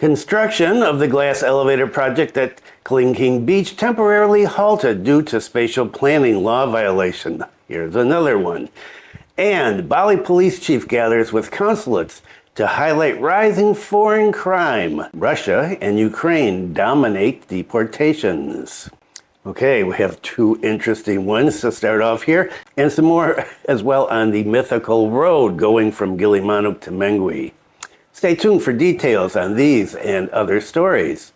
Construction of the glass elevator project at Kelingking Beach temporarily halted due to spatial planning law violation. Here's another one. And Bali police chief gathers with consulates to highlight rising foreign crime. Russia and Ukraine dominate deportations. Okay, we have two interesting ones to start off here, and some more as well on the mythical road going from Gilimanuk-Mengwi. Stay tuned for details on these and other stories.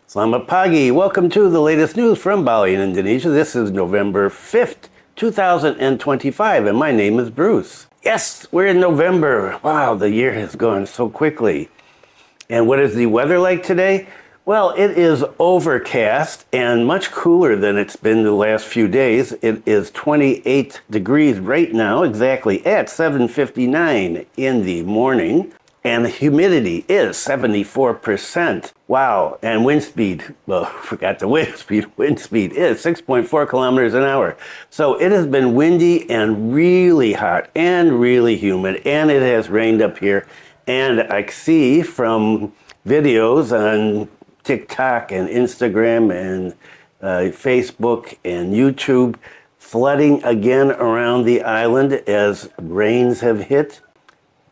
Selamat pagi. Welcome to the latest news from Bali in Indonesia. This is November 5th, 2025, and my name is Bruce. Yes, we're in November. Wow, the year has gone so quickly. And what is the weather like today? Well, it is overcast and much cooler than it's been the last few days. It is 28 degrees right now, exactly at 7:59 in the morning. And the humidity is 74%. Wow, and wind speed, well, forgot the wind speed. Wind speed is 6.4 kilometers an hour. So it has been windy and really hot and really humid, and it has rained up here. And I see from videos on TikTok and Instagram and Facebook and YouTube, flooding again around the island as rains have hit.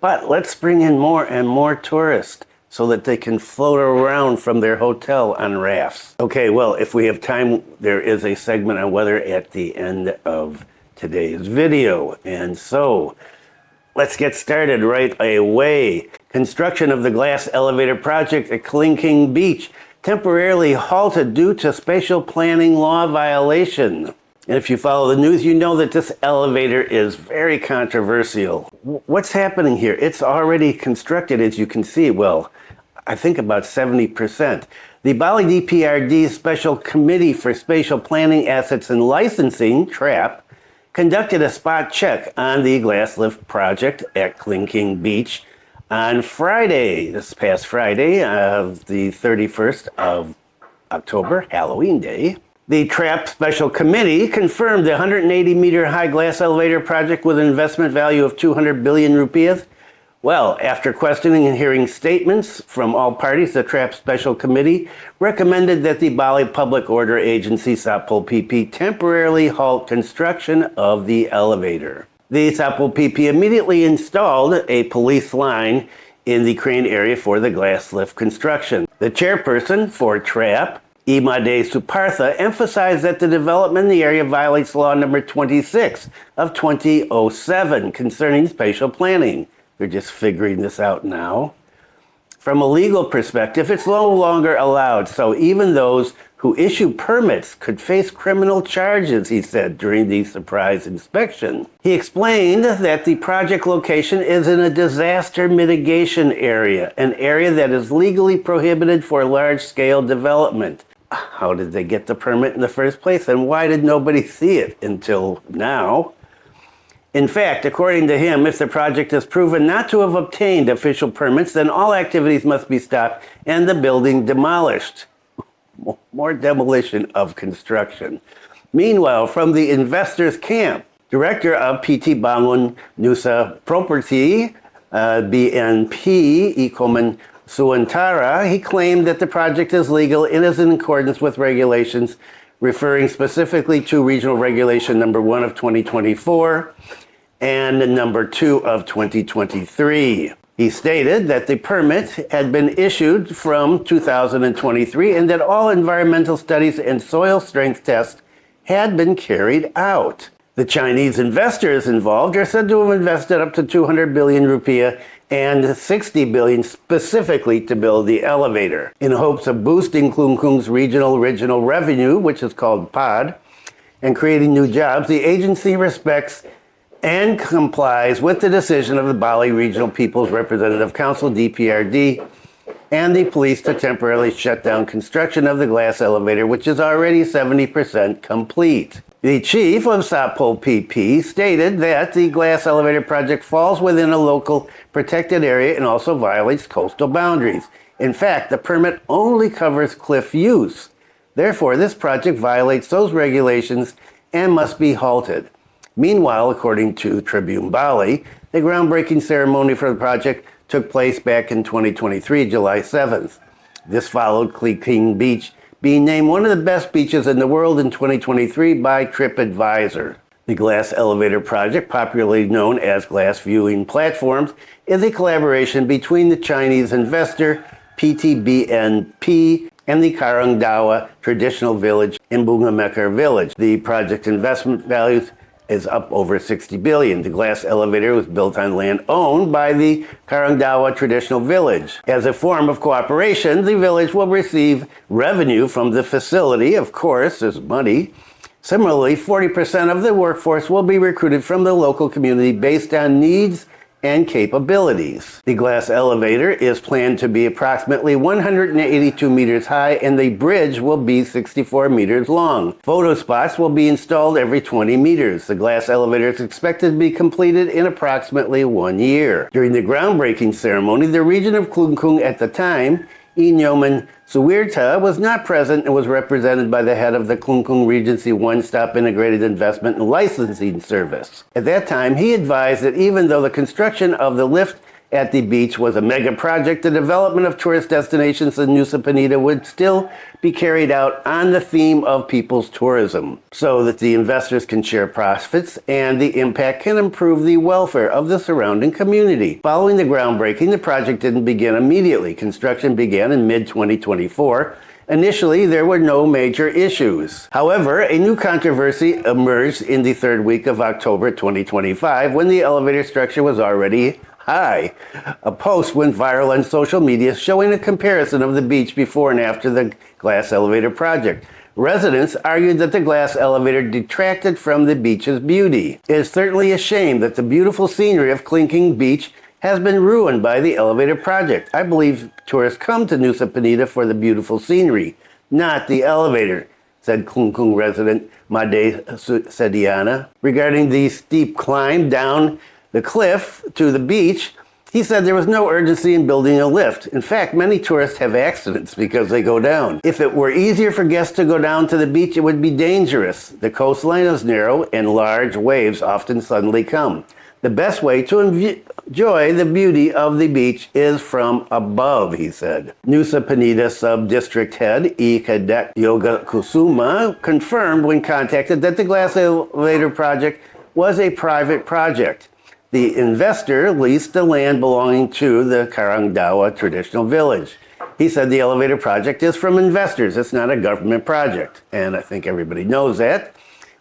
But let's bring in more and more tourists so that they can float around from their hotel on rafts. Okay, well, if we have time, there is a segment on weather at the end of today's video. And so, let's get started right away. Construction of the glass elevator project at Kelingking Beach temporarily halted due to spatial planning law violation. And if you follow the news, you know that this elevator is very controversial. What's happening here? It's already constructed, as you can see, well, I think about 70%. The Bali DPRD Special Committee for Spatial Planning, Assets and Licensing, TRAP, conducted a spot check on the glass lift project at Kelingking Beach on Friday, this past Friday, the 31st of October, Halloween Day. The TRAP Special Committee confirmed the 180-meter high glass elevator project with an investment value of 200 billion rupiahs. Well, after questioning and hearing statements from all parties, the TRAP Special Committee recommended that the Bali Public Order Agency, Satpol PP, temporarily halt construction of the elevator. The Satpol PP immediately installed a police line in the crane area for the glass lift construction. The chairperson for TRAP, Imade Supartha, emphasized that the development in the area violates law number 26 of 2007 concerning spatial planning. They're just figuring this out now. From a legal perspective, it's no longer allowed, so even those who issue permits could face criminal charges, he said during the surprise inspection. He explained that the project location is in a disaster mitigation area, an area that is legally prohibited for large-scale development. How did they get the permit in the first place, and why did nobody see it until now? In fact, according to him, if the project is proven not to have obtained official permits, then all activities must be stopped and the building demolished. More demolition of construction. Meanwhile, from the investors' camp, director of PT Bangun Nusa Property, BNP, Ikoman Suantara, he claimed that the project is legal and is in accordance with regulations, referring specifically to Regional Regulation number 1 of 2024 and number 2 of 2023. He stated that the permit had been issued from 2023 and that all environmental studies and soil strength tests had been carried out. The Chinese investors involved are said to have invested up to 200 billion rupiah and 60 billion specifically to build the elevator. In hopes of boosting Kelingking's regional revenue, which is called POD, and creating new jobs, the agency respects and complies with the decision of the Bali Regional People's Representative Council, DPRD, and the police to temporarily shut down construction of the glass elevator, which is already 70% complete. The chief of Satpol PP stated that the glass elevator project falls within a local protected area and also violates coastal boundaries. In fact, the permit only covers cliff use. Therefore, this project violates those regulations and must be halted. Meanwhile, according to Tribune Bali, the groundbreaking ceremony for the project took place back in 2023, July 7th. This followed Kelingking Beach being named one of the best beaches in the world in 2023 by TripAdvisor. The glass elevator project, popularly known as glass viewing platforms, is a collaboration between the Chinese investor PTBNP and the Karangdawa traditional village in Bunga village. The project investment value is up over 60 billion. The glass elevator was built on land owned by the Karangdawa traditional village. As a form of cooperation, the village will receive revenue from the facility. Of course, there's money. Similarly, 40% of the workforce will be recruited from the local community based on needs and capabilities. The glass elevator is planned to be approximately 182 meters high and the bridge will be 64 meters long. Photo spots will be installed every 20 meters. The glass elevator is expected to be completed in approximately 1 year. During the groundbreaking ceremony, the region of Kelingking at the time, Inyoman Suwirta, was not present and was represented by the head of the Kelingking Regency One-Stop Integrated Investment and Licensing Service. At that time, he advised that even though the construction of the lift at the beach was a mega project, the development of tourist destinations in Nusa Penida would still be carried out on the theme of people's tourism, so that the investors can share profits and the impact can improve the welfare of the surrounding community. Following the groundbreaking, the project didn't begin immediately. Construction began in mid-2024. Initially, there were no major issues. However, a new controversy emerged in the third week of October 2025 when the elevator structure was already high. A post went viral on social media showing a comparison of the beach before and after the glass elevator project. Residents argued that the glass elevator detracted from the beach's beauty. It is certainly a shame that the beautiful scenery of Kelingking Beach has been ruined by the elevator project. I believe tourists come to Nusa Penida for the beautiful scenery, not the elevator, said Kelingking resident Made Sediana. Regarding the steep climb down the cliff to the beach, he said there was no urgency in building a lift. In fact, many tourists have accidents because they go down. If it were easier for guests to go down to the beach, it would be dangerous. The coastline is narrow and large waves often suddenly come. The best way to enjoy the beauty of the beach is from above, he said. Nusa Penida Sub-District Head E. Kadek Yoga Kusuma confirmed when contacted that the glass elevator project was a private project. The investor leased the land belonging to the Karangdawa traditional village. He said the elevator project is from investors. It's not a government project. And I think everybody knows that.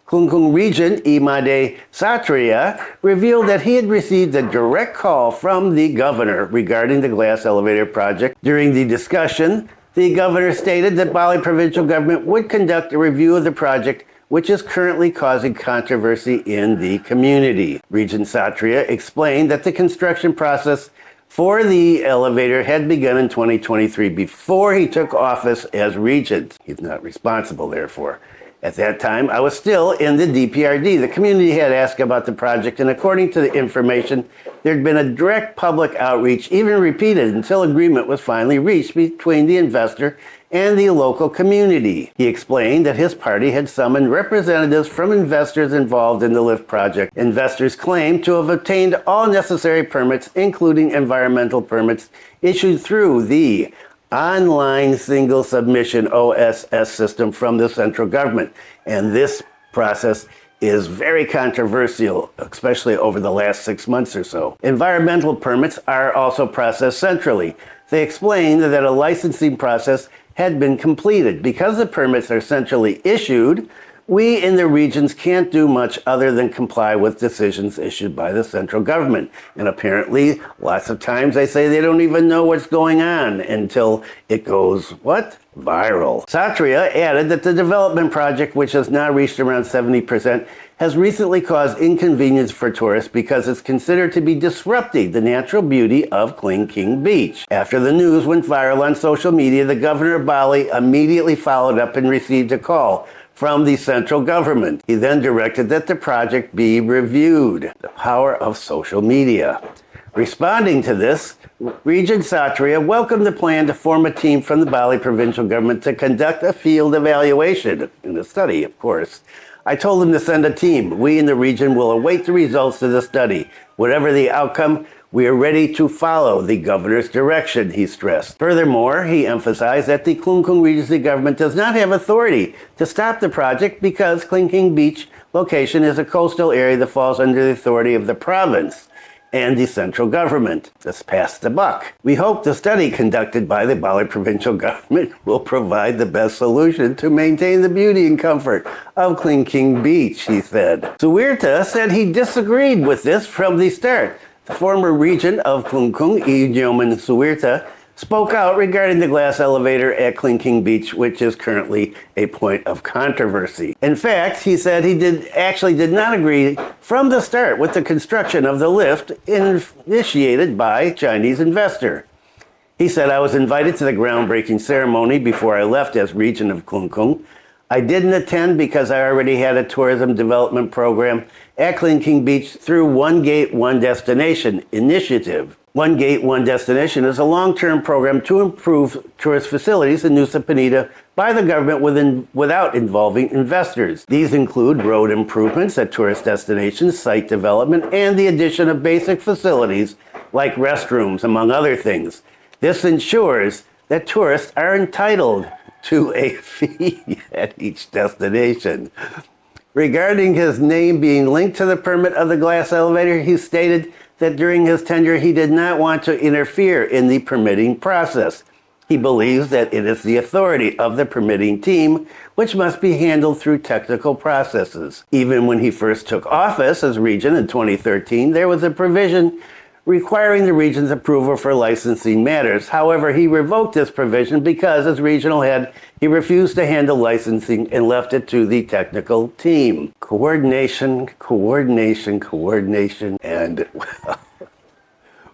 Kelingking Region Imade Satria revealed that he had received a direct call from the governor regarding the glass elevator project. During the discussion, the governor stated that Bali provincial government would conduct a review of the project, which is currently causing controversy in the community. Regent Satria explained that the construction process for the elevator had begun in 2023 before he took office as regent. He's not responsible, therefore. At that time, I was still in the DPRD. The community had asked about the project, and according to the information, there had been a direct public outreach, even repeated, until agreement was finally reached between the investor and the local community. He explained that his party had summoned representatives from investors involved in the lift project. Investors claimed to have obtained all necessary permits, including environmental permits, issued through the online single submission OSS system from the central government. And this process is very controversial, especially over the last 6 months or so. Environmental permits are also processed centrally. They explained that a licensing process had been completed. Because the permits are centrally issued, we in the regions can't do much other than comply with decisions issued by the central government. And apparently, lots of times they say they don't even know what's going on until it goes, what? Viral. Satria added that the development project, which has now reached around 70%, has recently caused inconvenience for tourists because it's considered to be disrupting the natural beauty of Kelingking Beach. After the news went viral on social media, the governor of Bali immediately followed up and received a call from the central government. He then directed that the project be reviewed. The power of social media. Responding to this, Regent Satria welcomed the plan to form a team from the Bali provincial government to conduct a field evaluation, in the study, of course, I told him to send a team. We in the region will await the results of the study. Whatever the outcome, we are ready to follow the governor's direction, he stressed. Furthermore, he emphasized that the Kelingking Regency government does not have authority to stop the project because Kelingking Beach location is a coastal area that falls under the authority of the province and the central government. Let's pass the buck. We hope the study conducted by the Bali provincial government will provide the best solution to maintain the beauty and comfort of Kelingking Beach, he said. Suwirta said he disagreed with this from the start. The former regent of Kelingking, Ijoman Suwirta, spoke out regarding the glass elevator at Kelingking Beach, which is currently a point of controversy. In fact, he said he did not agree from the start with the construction of the lift initiated by a Chinese investor. He said, I was invited to the groundbreaking ceremony before I left as regent of Kelingking. I didn't attend because I already had a tourism development program at Kelingking Beach through One Gate, One Destination initiative. One Gate, One Destination is a long-term program to improve tourist facilities in Nusa Penida by the government without involving investors. These include road improvements at tourist destinations, site development, and the addition of basic facilities like restrooms, among other things. This ensures that tourists are entitled to a fee at each destination. Regarding his name being linked to the permit of the glass elevator, he stated that during his tenure he did not want to interfere in the permitting process. He believes that it is the authority of the permitting team, which must be handled through technical processes. Even when he first took office as regent in 2013, there was a provision requiring the region's approval for licensing matters. However, he revoked this provision because, as regional head, he refused to handle licensing and left it to the technical team. Coordination, and well,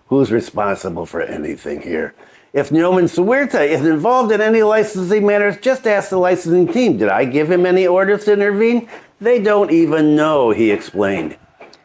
who's responsible for anything here? If Nyoman Suwirta is involved in any licensing matters, just ask the licensing team. Did I give him any orders to intervene? They don't even know, he explained.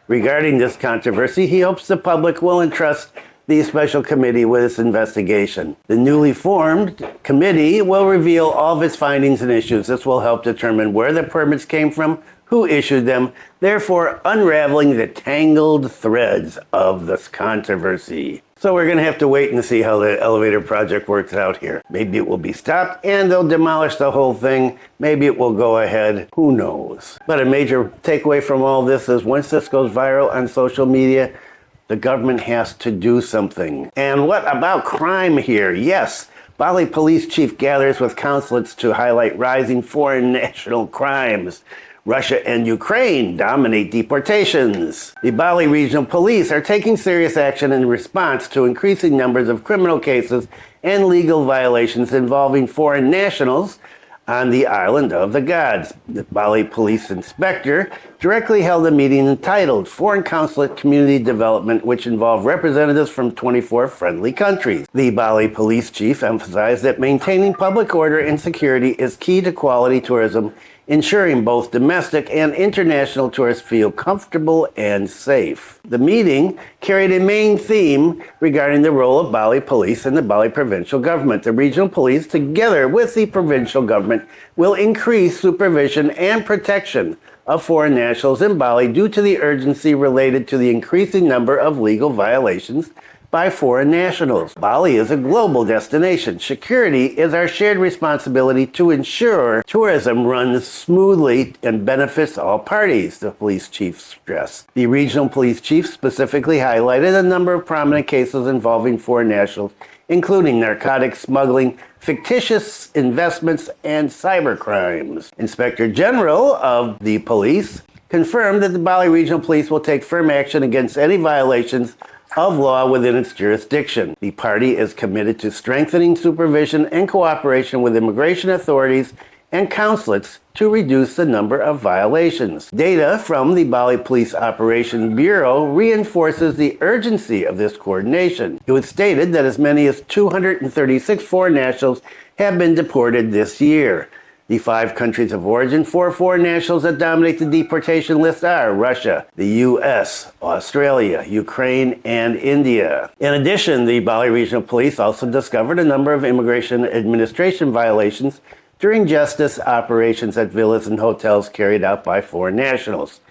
Regarding this controversy, he hopes the public will entrust the special committee with its investigation. The newly formed committee will reveal all of its findings and issues. This will help determine where the permits came from, who issued them, therefore unraveling the tangled threads of this controversy. So we're going to have to wait and see how the elevator project works out here. Maybe it will be stopped and they'll demolish the whole thing. Maybe it will go ahead. Who knows? But a major takeaway from all this is once this goes viral on social media, the government has to do something. And what about crime here? Yes, Bali police chief gathers with consulates to highlight rising foreign national crimes. Russia and Ukraine dominate deportations. The Bali regional police are taking serious action in response to increasing numbers of criminal cases and legal violations involving foreign nationals on the island of the gods. The Bali police inspector directly held a meeting entitled Foreign Consulate Community Development, which involved representatives from 24 friendly countries. The Bali police chief emphasized that maintaining public order and security is key to quality tourism, ensuring both domestic and international tourists feel comfortable and safe. The meeting carried a main theme regarding the role of Bali police and the Bali provincial government. The regional police, together with the provincial government, will increase supervision and protection of foreign nationals in Bali due to the urgency related to the increasing number of legal violations by foreign nationals. Bali is a global destination. Security is our shared responsibility to ensure tourism runs smoothly and benefits all parties, the police chief stressed. The regional police chief specifically highlighted a number of prominent cases involving foreign nationals, including narcotics smuggling, fictitious investments, and cyber crimes. Inspector General of the police confirmed that the Bali Regional Police will take firm action against any violations of law within its jurisdiction. The party is committed to strengthening supervision and cooperation with immigration authorities and consulates to reduce the number of violations. Data from the Bali Police Operations Bureau reinforces the urgency of this coordination. It was stated that as many as 236 foreign nationals have been deported this year. The 5 countries of origin for foreign nationals that dominate the deportation list are Russia, the U.S., Australia, Ukraine, and India. In addition, the Bali Regional Police also discovered a number of immigration administration violations during justice operations at villas and hotels carried out by foreign nationals.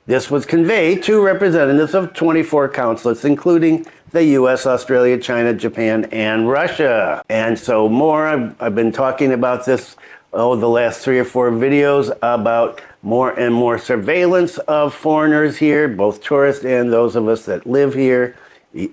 This was conveyed to representatives of 24 consulates, including the U.S., Australia, China, Japan, and Russia. And so more, I've been talking about this the last 3 or 4 videos about more and more surveillance of foreigners here, both tourists and those of us that live here,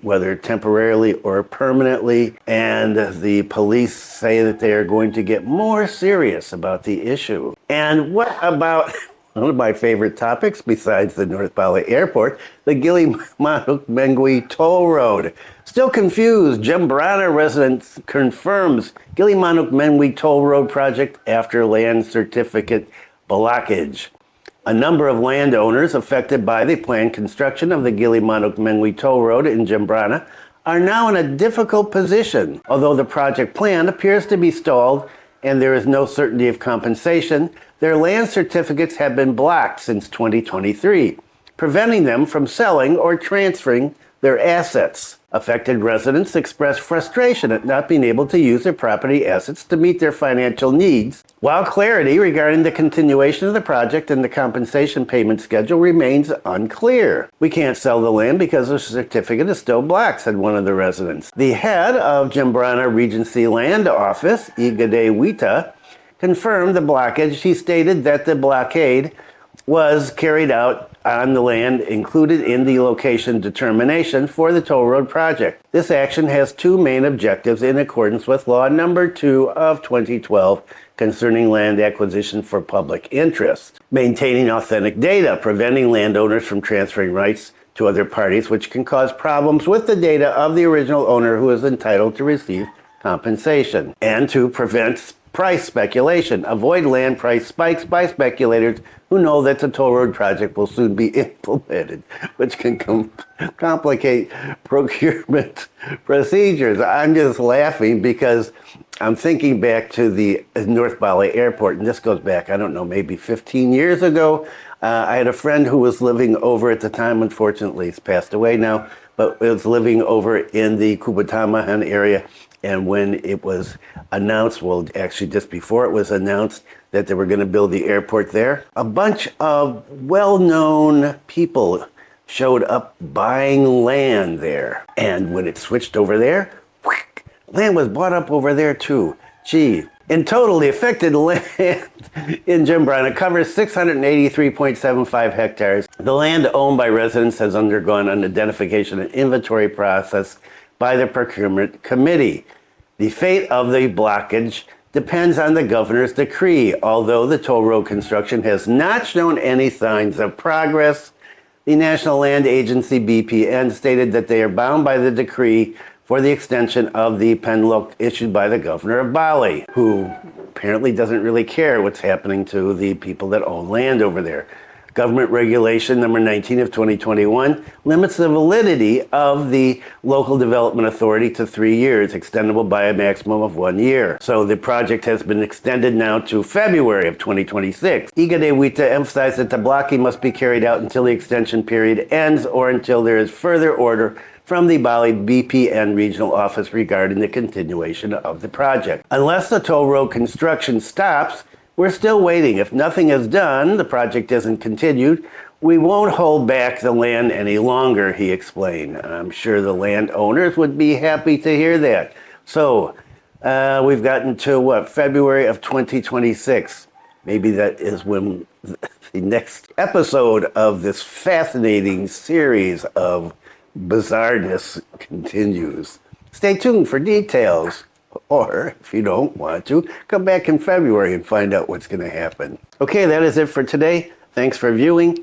whether temporarily or permanently. And the police say that they are going to get more serious about the issue. And what about one of my favorite topics besides the North Bali Airport, the Gilimanuk-Mengwi Toll Road? Still confused, Jembrana resident confirms Gilimanuk-Mengwi Toll Road project after land certificate blockage. A number of landowners affected by the planned construction of the Gilimanuk-Mengwi Toll Road in Jembrana are now in a difficult position. Although the project plan appears to be stalled and there is no certainty of compensation, their land certificates have been blocked since 2023, preventing them from selling or transferring their assets. Affected residents expressed frustration at not being able to use their property assets to meet their financial needs, while clarity regarding the continuation of the project and the compensation payment schedule remains unclear. "We can't sell the land because the certificate is still blocked," said one of the residents. The head of Jembrana Regency Land Office, Wita, confirmed the blockage. He stated that the blockade was carried out on the land included in the location determination for the toll road project. This action has 2 main objectives in accordance with Law Number 2 of 2012 concerning land acquisition for public interest. Maintaining authentic data, preventing landowners from transferring rights to other parties, which can cause problems with the data of the original owner who is entitled to receive compensation. And to prevent price speculation. Avoid land price spikes by speculators who know that the toll road project will soon be implemented, which can complicate procurement procedures. I'm just laughing because I'm thinking back to the North Bali Airport, and this goes back, I don't know, maybe 15 years ago. I had a friend who was living over at the time, unfortunately he's passed away now, but was living over in the Kubatamahan area. And when it was announced, well, actually just before it was announced that they were going to build the airport there, a bunch of well-known people showed up buying land there. And when it switched over there, land was bought up over there too. Gee. In total, the affected land in Jembrana covers 683.75 hectares. The land owned by residents has undergone an identification and inventory process by the procurement committee. The fate of the blockage depends on the governor's decree. Although the toll road construction has not shown any signs of progress, the National Land Agency BPN stated that they are bound by the decree for the extension of the penlock issued by the governor of Bali, who apparently doesn't really care what's happening to the people that own land over there. Government Regulation number 19 of 2021 limits the validity of the local development authority to 3 years, extendable by a maximum of 1 year. So the project has been extended now to February of 2026. Wita emphasized that the blocking must be carried out until the extension period ends or until there is further order from the Bali BPN regional office regarding the continuation of the project. Unless the toll road construction stops, we're still waiting. If nothing is done, the project isn't continued, we won't hold back the land any longer, he explained. I'm sure the landowners would be happy to hear that. So, we've gotten to February of 2026. Maybe that is when the next episode of this fascinating series of bizarreness continues. Stay tuned for details. Or, if you don't want to, come back in February and find out what's going to happen. Okay, that is it for today. Thanks for viewing.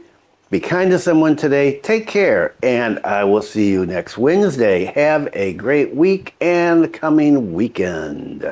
Be kind to someone today. Take care, and I will see you next Wednesday. Have a great week and coming weekend.